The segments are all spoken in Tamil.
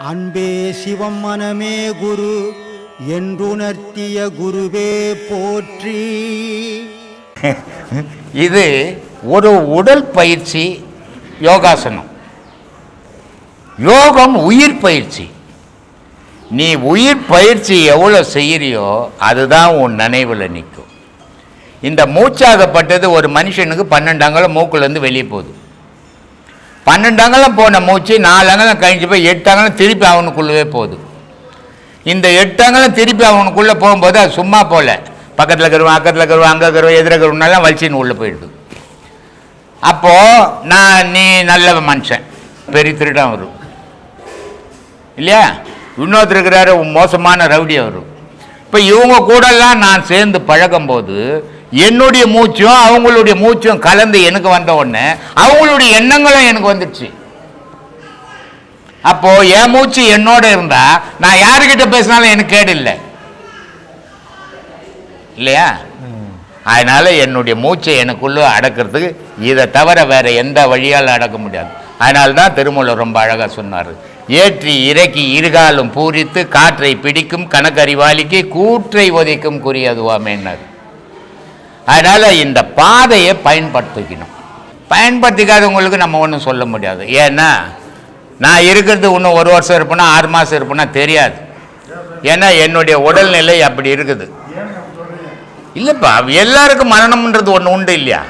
அன்பே சிவம் மனமே குரு என்றுணர்த்திய குருவே போற்றி. இது ஒரு உடல் பயிற்சி யோகாசனம். யோகம் உயிர் பயிற்சி. நீ உயிர் பயிற்சி எவ்வளோ செய்கிறியோ அதுதான் உன் நினைவில் நிற்கும். இந்த மூச்சாகப்பட்டது ஒரு மனுஷனுக்கு 12 அங்குலம் மூக்குலேருந்து வெளியே போகுது. 12 அங்குலம் போன மூச்சு 4 அங்குலம் கழிஞ்சு போய் 8 அங்குலம் திருப்பி அவனுக்குள்ளவே போகுது. இந்த 8 அங்குலம் திருப்பி அவனுக்குள்ளே போகும்போது அது சும்மா போகல, பக்கத்தில் இருக்கிறவன் அக்கத்தில் இருக்கிறவன் அங்கே இருக்கிறவன் எதிர இருக்கிறவனாலாம் வலிச்சின்னு உள்ளே போயிடுது. அப்போது நீ நல்ல மனுஷன், பெரிய திருடம் வரும் இல்லையா, இன்னொருத்தர் இருக்கிறாரு மோசமான ரவுடி வரும். இப்போ இவங்க கூடலாம் நான் சேர்ந்து பழகும்போது என்னுடைய மூச்சும் அவங்களுடைய மூச்சும் கலந்து எனக்கு வந்த உடனே அவங்களுடைய எண்ணங்களும் எனக்கு வந்துடுச்சு. அப்போ என் மூச்சு என்னோட இருந்தா நான் யாருக்கிட்ட பேசினாலும் எனக்கு கேடு இல்லை இல்லையா. அதனால என்னுடைய மூச்சை எனக்குள்ள அடக்கிறதுக்கு இதை தவிர வேற எந்த வழியால் அடக்க முடியாது. அதனால்தான் திருமூலர் ரொம்ப அழகா சொன்னார், ஏற்றி இறக்கி இருகாலும் பூரித்து காற்றை பிடிக்கும் கணக்கறிவாளிக்கு கூற்றை ஒதைக்கும் குறியதுவாமேன்னார். அதனால இந்த பாதையை பயன்படுத்திக்கணும். பயன்படுத்திக்காதவங்களுக்கு நம்ம ஒன்றும் சொல்ல முடியாது. ஏன்னா நான் இருக்கிறது இன்னும் 1 வருஷம் இருப்பேன்னா 6 மாதம் இருப்பேன்னா தெரியாது. ஏன்னா என்னுடைய உடல்நிலை அப்படி இருக்குது. இல்லைப்பா, எல்லாருக்கும் மரணம்ன்றது ஒன்று உண்டு இல்லையா,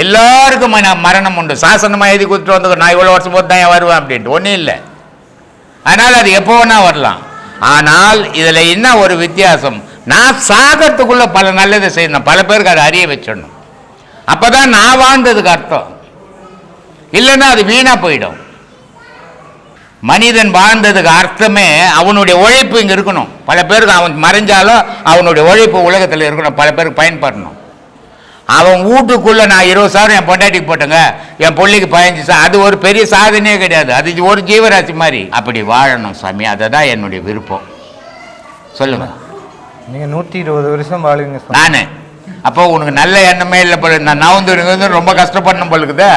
எல்லாருக்கும் மரணம் உண்டு. சாசனமாக எழுதி கொடுத்துட்டு வந்து நான் இவ்வளோ வருஷம் போது தான் வருவேன் அப்படின்ட்டு ஒன்றும் இல்லை. அதனால் அது எப்போ வேணா வரலாம். ஆனால் இதில் என்ன ஒரு வித்தியாசம், நான் சாகத்துக்குள்ளே பல நல்லதை செய்யணும், பல பேருக்கு அதை அறிய வச்சிடணும். அப்போ தான் நான் வாழ்ந்ததுக்கு அர்த்தம். இல்லைன்னா அது வீணாக போயிடும். மனிதன் வாழ்ந்ததுக்கு அர்த்தமே அவனுடைய உழைப்பு இங்கே இருக்கணும். பல பேருக்கு அவன் மறைஞ்சாலும் அவனுடைய உழைப்பு உலகத்தில் இருக்கணும், பல பேருக்கு பயன்படணும். அவன் வீட்டுக்குள்ளே நான் 20,000 என் பொண்டாட்டிக்கு போட்டேங்க, என் பிள்ளைக்கு 15,000, அது ஒரு பெரிய சாதனையே கிடையாது. அது ஒரு ஜீவராசி மாதிரி. அப்படி வாழணும் சாமி, அதை தான் என்னுடைய விருப்பம். சொல்லுங்க. நீங்கள் 120 வருஷம் வாழுவீங்க நான். அப்போ உனக்கு நல்ல எண்ணமே இல்லை போல, நான் நவுந்து ரொம்ப கஷ்டப்படணும் போலுக்குதா.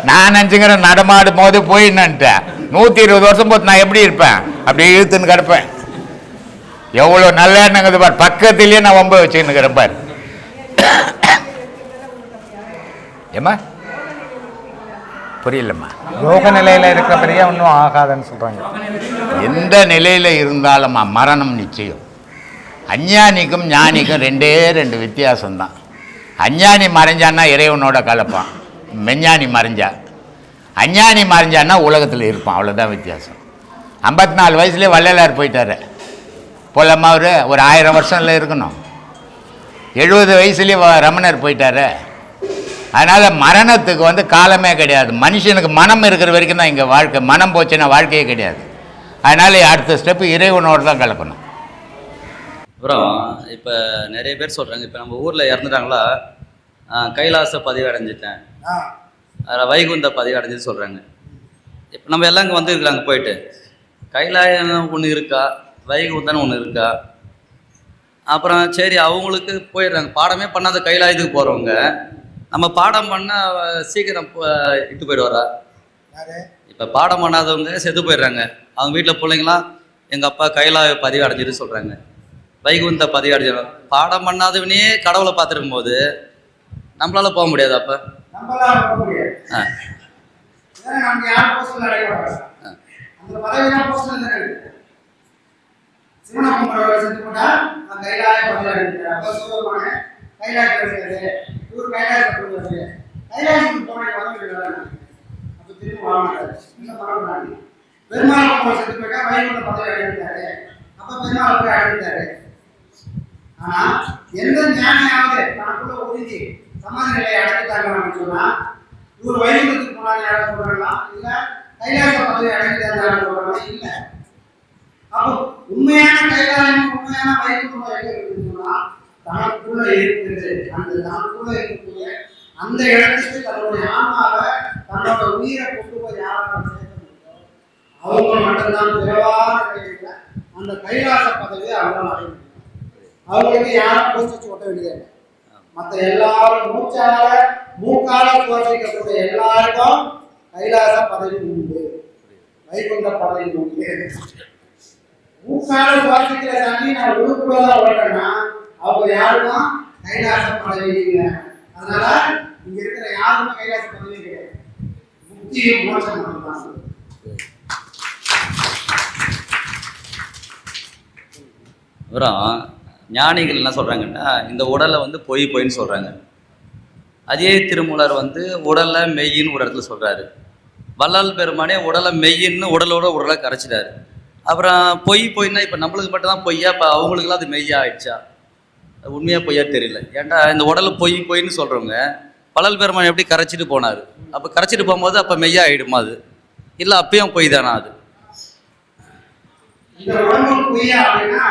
நான் நினச்சிக்கிறேன் நடமாடும் போது போயின்னுட்டேன். 120 வருஷம் போது நான் எப்படி இருப்பேன், அப்படியே இழுத்துன்னு கிடப்பேன். எவ்வளோ நல்ல எண்ணங்குது பார், பக்கத்துலேயே நான் வம்ப வச்சுக்கின்னு பார். ஏம்மா புரியலம்மா. யோக நிலையில் இருக்கிறபடியே ஒன்றும் ஆகாதுன்னு சொல்கிறாங்க. எந்த நிலையில் இருந்தாலும் மரணம் நிச்சயம். அஞ்ஞானிக்கும் ஞானிக்கும் 2 வித்தியாசம்தான். அஞ்ஞானி மறைஞ்சான்னா இறைவனோட கலப்பான், மெஞ்ஞானி மறைஞ்சா. அஞ்ஞானி மறைஞ்சான்னா உலகத்தில் இருப்பான், அவ்வளோதான் வித்தியாசம். 54 வயசுலேயே வள்ளலார் போயிட்டார் போலம்மா. ஒரு 1000 வருஷம்ல இருக்கணும். 70 வயசுலேயே ரமணர் போயிட்டார். அதனால் மரணத்துக்கு காலமே கிடையாது. மனுஷனுக்கு மனம் இருக்கிற வரைக்கும் தான் இங்கே வாழ்க்கை. மனம் போச்சுன்னா வாழ்க்கையே கிடையாது. அதனால் அடுத்த ஸ்டெப்பு இறைவனோடு தான் கலக்கணும். அப்புறம் இப்போ நிறைய பேர் சொல்கிறாங்க, இப்போ நம்ம ஊரில் இறந்துட்டாங்களா கைலாச பதிவு அடைஞ்சிட்டேன், அதில் வைகுந்த பதிவு அடைஞ்சிட்டு சொல்கிறாங்க. இப்போ நம்ம எல்லாம் இங்கே வந்துருக்குறாங்க, போயிட்டு கைலாயம் ஒன்று இருக்கா, வைகுந்தன்னு ஒன்று இருக்கா? அப்புறம் சரி அவங்களுக்கு போயிடுறாங்க. பாடமே பண்ணாத கைலாயத்துக்கு போகிறவங்க நம்ம பாடம் பண்ணால் சீக்கிரம் இட்டு போயிடுவாரா? இப்போ பாடம் பண்ணாதவங்க செத்து போயிடுறாங்க. அவங்க வீட்டில் பிள்ளைங்களாம் எங்கள் அப்பா கைலாய பதிவு அடைஞ்சிட்டு சொல்கிறாங்க, வைகுந்த பதிவு அடைஞ்சிடும். பாடம் பண்ணாதவனே கடவுளை பார்த்துருக்கும் போது நம்மளால போக முடியாது. அப்போ ஆனா எந்த ஞானியாவது தனக்குள்ள ஒதுங்கி சமாதி நிலையை அடைஞ்சிட்டாங்க அப்படின்னு சொன்னா இவர் வைகுந்தத்துக்கு போனாங்க யாரும் சொல்றாங்களா, இல்ல கைலாச பதவி அடைஞ்சிட்டாங்க சொல்றாங்களா? இல்ல. அப்போ உண்மையான கைலாயம் உண்மையான வைகுந்தம் எங்க இருக்குன்னு சொன்னா தனக்குள்ள இருக்குது. அந்த தனக்குள்ள இருக்கக்கூடிய அந்த இடத்துக்கு தன்னுடைய ஆன்மாவை தன்னோட உயிரை கொண்டு போய் யாராவது சேர்க்க முடியும், அவங்க மட்டும்தான் பிறவாத நிலையில அந்த கைலாச பதவியை அவங்க அடைய முடியும். அவங்களுக்கு யாரும் பூச்சிச்சு ஓட்ட வேண்டியது. மற்ற எல்லாரும் மூக்கால சுவாசிக்கக்கூடிய எல்லாருக்கும் கைலாச பதவி உண்டு. வைகுண்ட பதவி நோக்கி மூக்கால சுவாசிக்கிற தண்ணி நான் உருக்குள்ளதான் ஓடுறேன்னா அவங்க யாருக்கும் கைலாச பதவி இல்லை. அதனால இங்க இருக்கிற யாருமே கைலாச பதவி கிடையாது. முக்தியும் மோட்சம் மட்டும்தான். அப்புறம் ஞானிகள் என்ன சொல்கிறாங்கன்னா இந்த உடலை வந்து பொய்ன்னு சொல்கிறாங்க. அதே திருமூலர் வந்து உடலை மெய்யின்னு ஒரு இடத்துல சொல்கிறாரு. வள்ளல் பெருமானே உடலை மெய்யின்னு உடலை கரைச்சிட்டாரு. அப்புறம் பொய்னா இப்போ நம்மளுக்கு மட்டும்தான் பொய்யா, இப்போ அவங்களுக்குலாம் அது மெய்யா ஆயிடுச்சா? உண்மையாக பொய்யா தெரியல. ஏன்டா இந்த உடலை பொய்ன்னு சொல்கிறவங்க வள்ளல் பெருமான் எப்படி கரைச்சிட்டு போனார்? அப்போ கரைச்சிட்டு போகும்போது அப்போ மெய்யா ஆகிடுமா அது? இல்லை அப்பயும் பொய் தானா அது? இந்த உடம்பு பொய்யா அப்படின்னா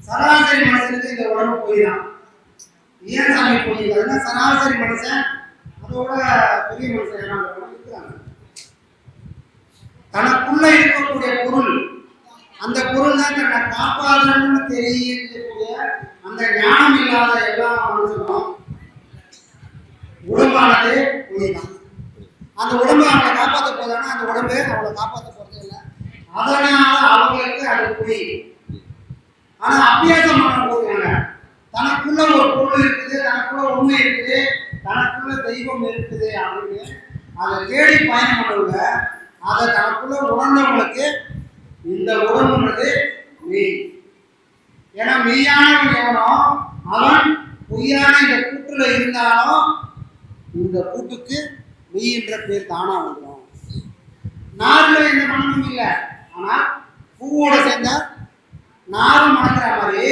சராசரி மனுஷனுக்கு இந்த உடம்பு பொய் தான். ஏன் சாமி பொய்? சராசரி மனுஷன் அதோட பெரிய மனுஷன் இருக்கிறாங்க. தனக்குள்ள இருக்கக்கூடிய பொருள், அந்த பொருள் தான் தன்னை காப்பாற்றணும்னு தெரியக்கூடிய அந்த ஞானம் இல்லாத எல்லா மனுஷனும் உடம்பானது பொய் தான். அந்த உடம்பை அவங்களை காப்பாற்ற போதானா அந்த உடம்பு அவங்களை காப்பாற்ற போறது இல்லை. அதனால அவங்களுக்கு அது பொய். ஆனா அபியாசம் பண்ண போகிறாங்க. தனக்குள்ள ஒரு பொருள் இருக்குது, தனக்குள்ள உண்மை இருக்குது, தனக்குள்ள தெய்வம் இருக்குது அப்படின்னு அதை தேடி பயணம் பண்ணுவாங்க. அதை தனக்குள்ள உணர்ந்தவங்களுக்கு இந்த உடம்புன்றது மெய். ஏன்னா மெய்யானவன் எவனோ அவன் பொய்யான இந்த கூட்டுல இருந்தாலும் இந்த கூட்டுக்கு மெய் என்ற பேர் தானா வந்துடும். நார்ல எந்த மனமும் இல்லை, ஆனா பூவோட சேர்ந்த நாரும் மணக்கிற மாதிரி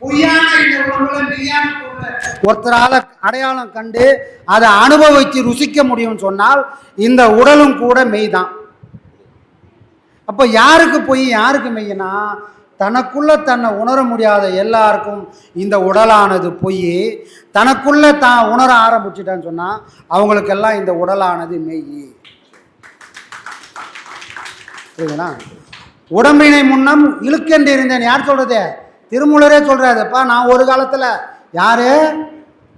பொய்யான இந்த உடம்புல மெய்யான பொருளை ஒருத்தரால அடையாளம் கண்டு அதை அனுபவிச்சு ருசிக்க முடியும்னு சொன்னால் இந்த உடலும் கூட மெய் தான். அப்போ யாருக்கு பொய் யாருக்கு மெய்னா தனக்குள்ள தன்னை உணர முடியாத எல்லாருக்கும் இந்த உடலானது பொய். தனக்குள்ள தான் உணர ஆரம்பிச்சுட்டான்னு சொன்னா அவங்களுக்கெல்லாம் இந்த உடலானது மெய். சரிங்களா? உடம்பினை முன்னம் இழுக்கென்று இருந்தேன் யார் சொல்றது? திருமூலரே சொல்றாருப்பா. நான் ஒரு காலத்துல யாரு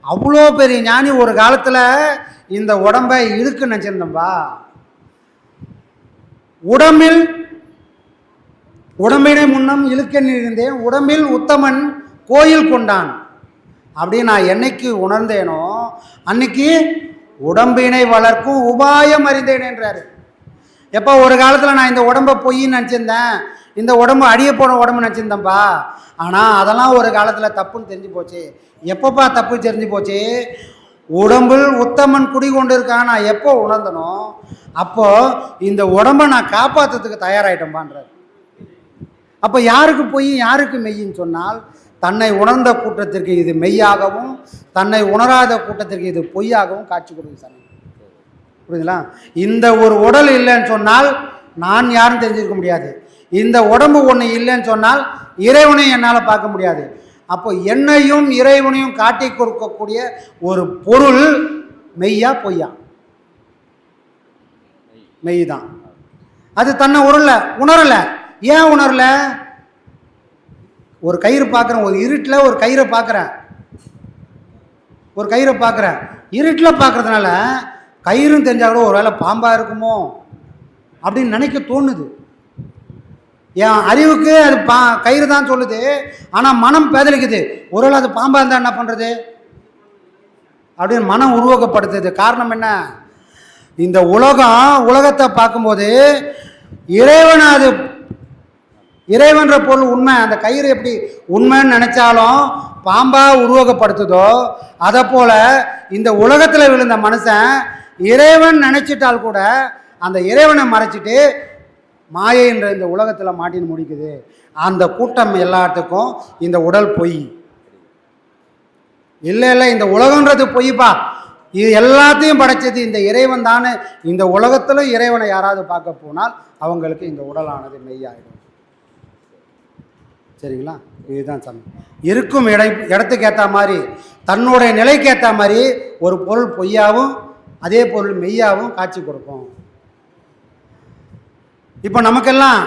அவ்வளோ பெரிய ஞானி ஒரு காலத்துல இந்த உடம்பை இழுக்கு நினைச்சிருந்தேன்பா. உடம்பினை முன்னம் இழுக்கென்று இருந்தேன், உடம்பில் உத்தமன் கோயில் கொண்டான் அப்படின்னு நான் என்னைக்கு உணர்ந்தேனோ அன்னைக்கு உடம்பினை வளர்க்கும் உபாயம் அறிந்தேன் என்றாரு. எப்போ ஒரு காலத்தில் நான் இந்த உடம்பை பொய்ன்னு நினச்சிருந்தேன், இந்த உடம்பு அடிய போன உடம்பு நினச்சிருந்தேன்ப்பா. ஆனால் அதெல்லாம் ஒரு காலத்தில் தப்புன்னு தெரிஞ்சு போச்சு. எப்பப்பா தப்பு தெரிஞ்சு போச்சு? உடம்பில் உத்தமன் குடி கொண்டு இருக்கான் நான் எப்போ உணர்ந்தனோ அப்போ இந்த உடம்பை நான் காப்பாற்றுறதுக்கு தயாராகிட்டேன்பான்றார். அப்போ யாருக்கு பொய் யாருக்கு மெய்யின்னு சொன்னால் தன்னை உணர்ந்த கூட்டத்திற்கு இது மெய்யாகவும் தன்னை உணராத கூட்டத்திற்கு இது பொய்யாகவும் காட்சி கொடுக்குது சார். புரியுதுங்களா? இந்த ஒரு உடல் இல்லைன்னு சொன்னால் நான் யாரும் தெரிஞ்சிருக்க முடியாது. இந்த உடம்பு ஒன்று இல்லைன்னு சொன்னால் இறைவனையும் என்னால் பார்க்க முடியாது. அப்போ என்னையும் இறைவனையும் காட்டி கொடுக்கக்கூடிய ஒரு பொருள் மெய்யா பொய்யா? மெய் தான். அது தன்னை உணரலை. ஏன் உணரல? ஒரு கயிறு பார்க்குறேன், ஒரு இருட்டில் ஒரு கயிறை பார்க்குறேன், இருட்டில் பார்க்குறதுனால கயிறுன்னு தெரிஞ்சால் கூட ஒரு வேளை பாம்பாக இருக்குமோ அப்படின்னு நினைக்க தோணுது. என் அறிவுக்கு அது கயிறு தான் சொல்லுது, ஆனால் மனம் பேதலிக்குது. ஒருவேளை அது பாம்பாக இருந்தால் என்ன பண்ணுறது அப்படின்னு மனம் உருவகப்படுத்துது. காரணம் என்ன? இந்த உலகத்தை பார்க்கும்போது இறைவன்ற பொருள் உண்மை. அந்த கயிறு எப்படி உண்மைன்னு நினைச்சாலும் பாம்பாக உருவகப்படுத்துதோ அதை போல இந்த உலகத்தில் விழுந்த மனுஷன் இறைவன் நினைச்சிட்டால் கூட அந்த இறைவனை மறைச்சிட்டு மாயை என்ற இந்த உலகத்தில் மாட்டின்னு முடிக்குது. அந்த கூட்டம் எல்லாத்துக்கும் இந்த உடல் பொய். இல்லை இந்த உலகன்றது பொய்ப்பா, இது எல்லாத்தையும் படைச்சது இந்த இறைவன் தானே. இந்த உலகத்தில் இறைவனை யாராவது பார்க்க போனால் அவங்களுக்கு இந்த உடலானது மெய்யாயிடும். சரிங்களா? இதுதான் சாமி. இருக்கும் இடத்துக்கு ஏற்ற மாதிரி தன்னுடைய நிலைக்கு ஏற்ற மாதிரி ஒரு பொருள் பொய்யாவும் அதே பொருள் மெய்யாவும் காட்சி கொடுக்கும். இப்போ நமக்கெல்லாம்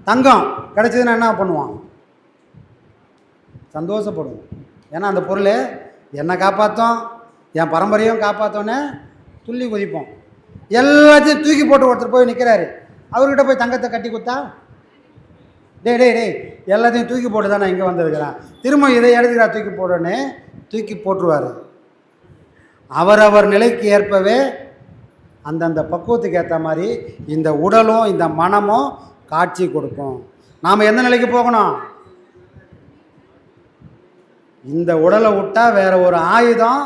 தங்கம் கிடைச்சதுன்னா என்ன பண்ணுவோம்? சந்தோஷப்படுவோம். ஏன்னா அந்த பொருள் என்னை காப்பாற்றோம், என் பரம்பரையும் காப்பாற்றோன்னே துள்ளி குதிப்போம். எல்லாத்தையும் தூக்கி போட்டு ஒருத்தர் போய் நிற்கிறாரு, அவர்கிட்ட போய் தங்கத்தை கட்டி கொடுத்தா டேய் டேய் டேய் எல்லாத்தையும் தூக்கி போட்டு தான் நான் இங்கே வந்திருக்கிறேன், திரும்ப இதை எடுத்துக்கிறா தூக்கி போடுன்னு தூக்கி போட்டுருவார். அவரவர் நிலைக்கு ஏற்பவே அந்தந்த பக்குவத்துக்கு ஏற்ற மாதிரி இந்த உடலும் இந்த மனமும் காட்சி கொடுக்கும். நாம் எந்த நிலைக்கு போகணும்? இந்த உடலை விட்டால் வேற ஒரு ஆயுதம்,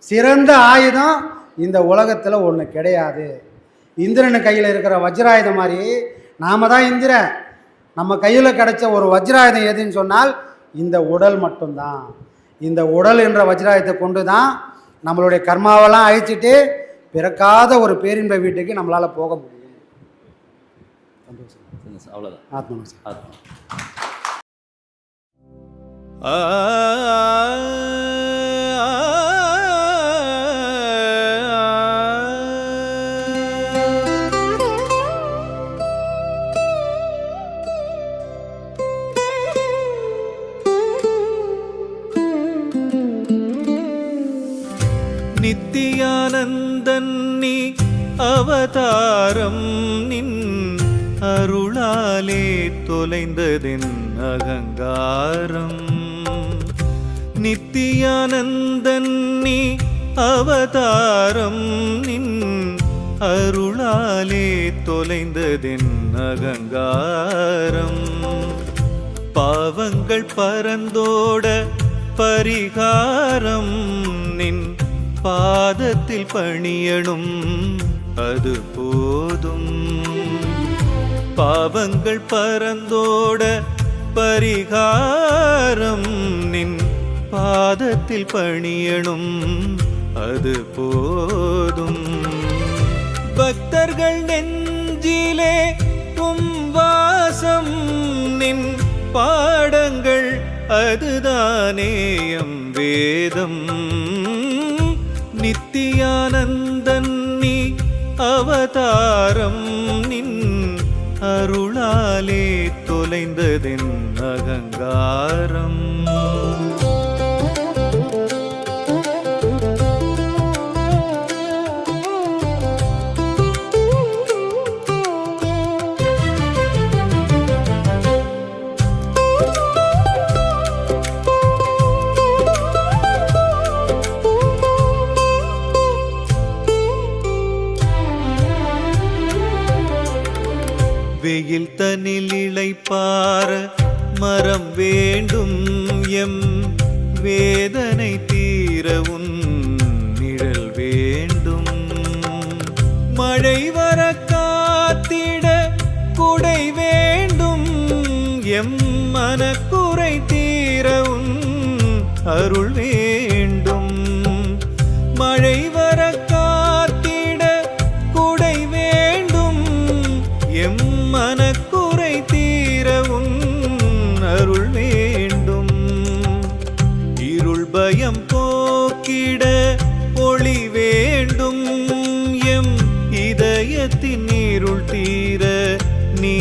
சிறந்த ஆயுதம் இந்த உலகத்தில் ஒன்று கிடையாது. இந்திரன் கையில் இருக்கிற வஜ்ராயுதம் மாதிரி நாம தான் இந்திரன். நம்ம கையில் கிடைச்ச ஒரு வஜ்ராயுதம் எதுன்னு சொன்னால் இந்த உடல் மட்டும்தான். இந்த உடல் என்ற வஜ்ராயுதத்தை கொண்டு தான் நம்மளுடைய கர்மாவெல்லாம் அழிச்சிட்டு பிறக்காத ஒரு பேரின்ப வீட்டுக்கு நம்மளால் போக முடியும். அவ்வளோதான். ஆத்மா ஆத்மா. நித்தியானந்தன் நீ அவதாரம் நின் அருளாலே தொலைந்ததென் அகங்காரம். நித்தியானந்தன் நீ அவதாரம் நின் அருளாலே தொலைந்ததென் அகங்காரம். பாவங்கள் பரந்தோட பரிகாரம் நின் பாதத்தில் பணியணும் அது போதும். பாவங்கள் பரந்தோட பரிகாரம் நின் பாதத்தில் பணியணும் அது போதும். பக்தர்கள் நெஞ்சிலே வாசம் நின் பாடங்கள் அதுதானேயம் வேதம். நித்தியானந்தன் நீ அவதாரம் நின் அருளாலே தொலைந்ததென் அகங்காரம். வெயில் தனில் இளைப்பார மரம் வேண்டும் எம் வேதனை தீர உன் நிழல் வேண்டும். மழை வர காத்திட குடை வேண்டும் எம் மனக்குறை தீர உன் அருள் வேண்டும். மழை வர காத்திட குடை வேண்டும் எம் மனக்குறை தீர உன் அருள் வேண்டும். இருள் பயம் போக்கிட ஒளி வேண்டும் எம் இதயத்தின் இருள் தீர நீ